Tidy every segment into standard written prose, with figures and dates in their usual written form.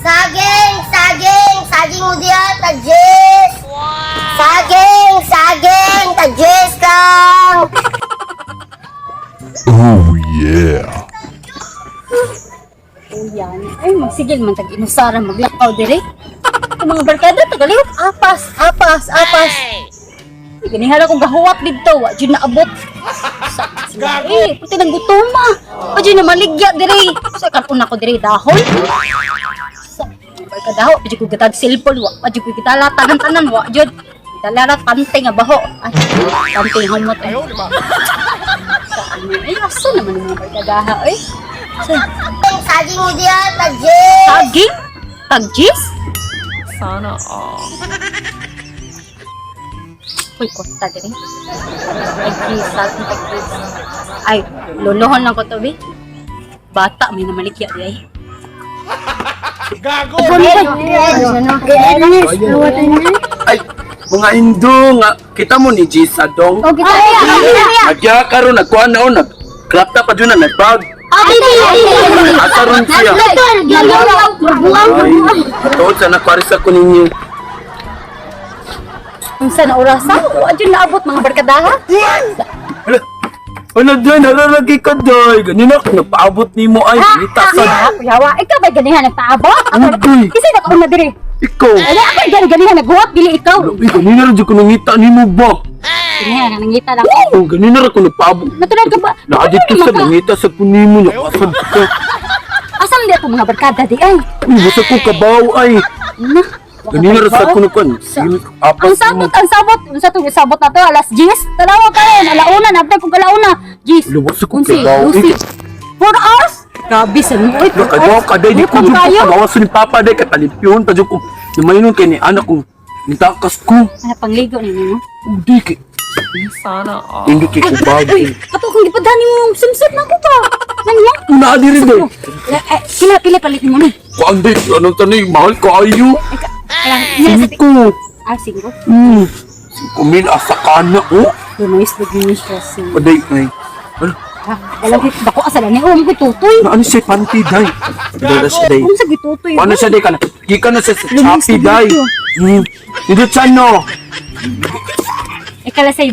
Saging! Saging! Saging mo diya, tagis! Saging! Saging! Tagis lang! Oh yeah. Oh, yan. Ay, magsigil man tag-inusara, maglakaw dire. Ang mga barkada, tagaliw. Apas, apas, apas. Ganihala kong gahuwat dito, wa dyan naabot. Puti ng gutoma. Wa dyan na maligya dire. Sa karpon ako dire, dahon. Sa barkadaho, pa dyan ko gatag silpol, wa dyan ko kita latanan-tanan, wa dyan. Dalarat pantay nga baho. Ay, pantay hamot. Ay, asa naman yung mga barkadaha, eh. Saging mo diya, tagis! Saging? Tagjis? Sana all. Uy, kota din eh. Tagjis, saging tagjis. Ay, luluhon lang ko to, be. Bata, may namalikya di ay. Gago! Ay, mga Indo nga, kita mo ni Jisa dong. Oh, kita Nagya karon nagkuha na o, nag-crop na pa dyan na nagbag. Asaron siya. Ay, tood sa nakwaris ako ninyo. Unsa na orasan? Wa dyan naabot mga barkadaha? Ano dyan, nararagi ka doy. Ganina ako napaabot ni mo ay. Itasan. Yawa, ikaw ba ganihan nagpaabot? Uy. Kasi nakauna diri. Ikaw. Ay, ako ganihan nagbuhat, dili ikaw. Uy, ganina rin dyan ko nangita ni mo ba? Ganihan, nangita lang. Oh, ganina rin ako napaabot. Natulad ka ba? Nakadit ko sa nangita sa kunimo niya. Asad ka. Asam di ako mga barkada di ay. Uy, basta ko kabaw ay. Na. Ganina rin sa kunukan. Ang Apas sabot, ang sabot. Unsa to sabot na to, alas 10. Tanawa ka rin, alauna, nabtay kong kalauna. 10. Luwas ako Unsi, kabaw. Lucy. 4 hours? Grabe sa mo. Nakabaw ka day. Di ko dyan ko kayo. kabawas ni Papa day. Katalipiyon pa dyan ko. Namayinon kay ni anak ko. Nitakas ko. Ano pangligo ninyo? Hindi kay. Sana all. Hindi kay kubag. Uy, ato kung ipadani mo simsip na ko pa. Nanya? Una di rin day. Pila palit mo ni. Kuan day. Anong tanay? Mahal ka ayo. Alang, Singko. singko. Kumin asa ka na oh. Lumayos na ginisya si. Paday ay. Ano? Alam ko, dako asala ni Om ko tutoy. Ano siya panty day? Dala siya day. Kung sa gitutoy. Ano siya day ka na? Kika na siya sa Lumis Shopee na day. video. Dito siya no. Ikala say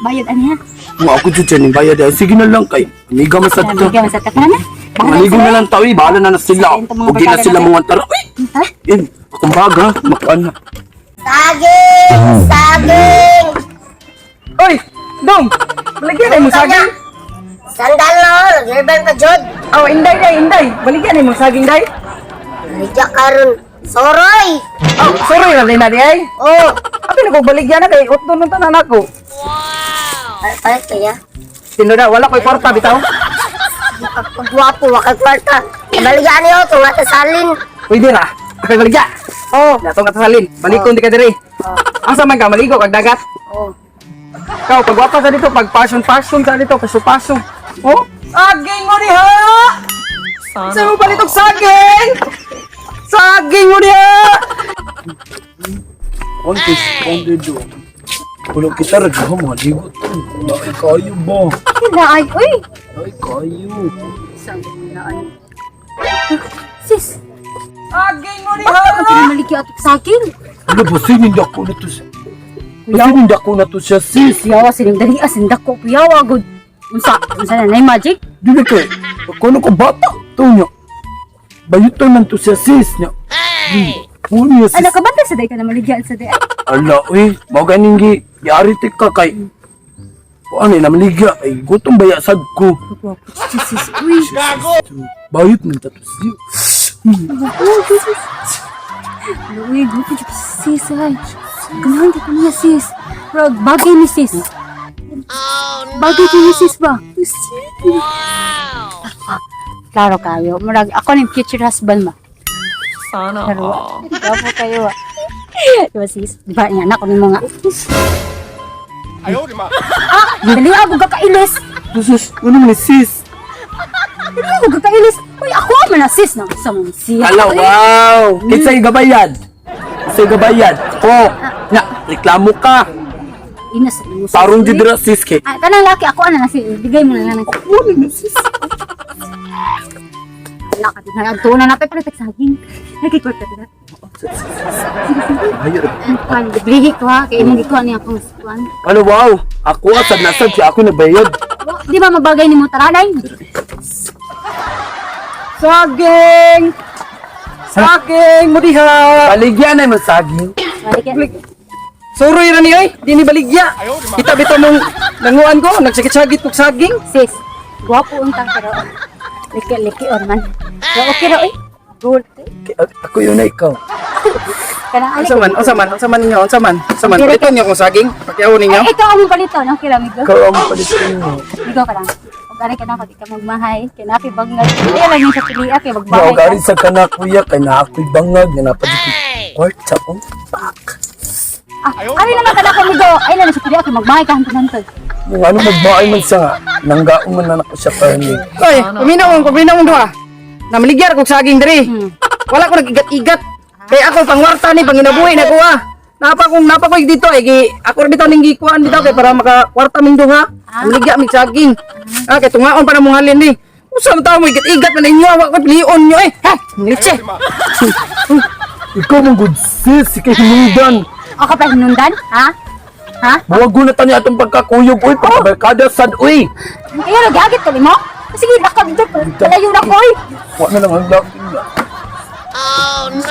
bayad aniha. Kung ako dyan dyan yung bayad ay. Sige na lang kay. Iniga masad Dami ka. ka masat ka na. Maligo na lang tao eh. Bahala na sila. Sa mga Huwag na barkada sila kasi. mga tara. Uy! Ha? In, kumbag ha. Makaan na. Saging! Saging! Oy! Dong! Baligyan mo saging! Sandal no, nag-herbal ka, Jod. Oh, inday day, inday! Baligyan mo saging day! Nagya karon. Soroy! Oh, sorry na din na di ay! Oh, Abi na ko baligyan na kay utdo ng tanan ako! palit kaya. Tindo na, wala ko'y kwarta bitaw! Pagwapo, wakag kwarta. Baligaan niyo, tunga ta salin. Pwede ra! Okay, baligyan! Oh, Natong katasalin, balikon di ka diri! Asa man ka, maligo kag dagat! oh. Ikaw, pagwapa sa dito, pag passion sa dito, paso-paso! Oh? Saging mo diha! Saan mo balitog saging? Saging mo diha! Kontis, konti doon. Kung kita ragaw mga ligot. Ay kayo ba? Sila ay, uy. Ay kayo. Sis, Saging mo bakit ako pinamaliki atok sa akin? Ano ba hindi ako na to siya? Basin hindi ako na to siya sis. Yawa sining dali asin dako kuyawa gud. Unsa na nay magic? Dili kay. Ako ko bata. To niya. Bayutan man to siya sis niya. Punya sis. Ano ka ba sa day ka na maligyan sa day? Ala, uy. Mga ganing yari ka kay. Ano na maliga. Ay, gutong bayasag ko. Sis, uy. Bayot man to siya. Uy, gusto ko sis ay. Ganahan ka niya sis. Pero bagay ni sis. Bagay ka ni sis ba? Klaro kayo. Murag ako ni future husband ba? Sana all. Bravo kayo ah. Diba sis? Diba yung anak ko ni mga dali ako kakailis. Sus, ano man sis? Dali ako kakailis. Uy, ako man na sis na. Sa mga siya. Ala, wow! Kinsa'y gabayad? Kinsa'y gabayad? Oh, nga, reklamo ka. Inas mo sis. Tarong Uy. didra sis kay. Ah, kanang laki ako ana na sis. Bigay mo na lang. Wala ka din. Nagtunan na pa pero tagsaging. Nagkikwarta din. Hayır. Kuan, librihi ko ha. Kaya imong gikuha niya akong kuan. Ano wow? Ako asad nasad siya ako nagbayad. Di ba mabagay ni mo taranay? Saging! Saging mo diha! Baligyan na mo saging. Balik yan. Suroy ra ni ay, di ni baligya. Kita bitaw mong nanguan ko, nagsakit-sakit kog saging. Sis, guwapo untang pero liki-liki or man. Pero okay ra eh. Good. Ako yun na ikaw. Kana Unsa man ninyo, unsa man. Paliton niyo kong saging, pakiaw ninyo. Ay, ikaw ang paliton. Okay lang, amigo. Ikaw ang palitin mo. Amigo ka lang. Kung gari ka na, pag ikaw magmahay. Kinapi bangag. Ay, lang yung sa pilia. Kaya Mao magbahay gari ka. sa kana kuya kay na ako'y bangag nga napadikit. Kwarta ko. Ari naman ka na, amigo. Ay, lang sa pilia. Kaya magbahay ka. Hantod-hantod. Kung ano magbaay man siya nga, nanggaong man na ako siya karni. Oy, paminaw duha. Namaligya kog saging diri. Wala ko nagigat-igat. Kaya ako pangwarta ni panginabuhi na ko ah. Napa ko dito eh ako dito ning gikuan dito kay para makakwarta ming duha. Namaligya mig saging. Kay tungaon pa na mong halin ni. Usa man tawo mo igat-igat man inyo wa ko lion nyo eh. Ha, nitse. Ikaw mong good sis, kay hinundan. O ka pa hinundan? Ha? Ha? Buwag na tani atong pagkakuyog, uy, pagkabarkada sad, uy. Kaya nagagit ka mo? Sige, lakad dito. Malayo na ko eh. Wa na lang ang laki. Oh no!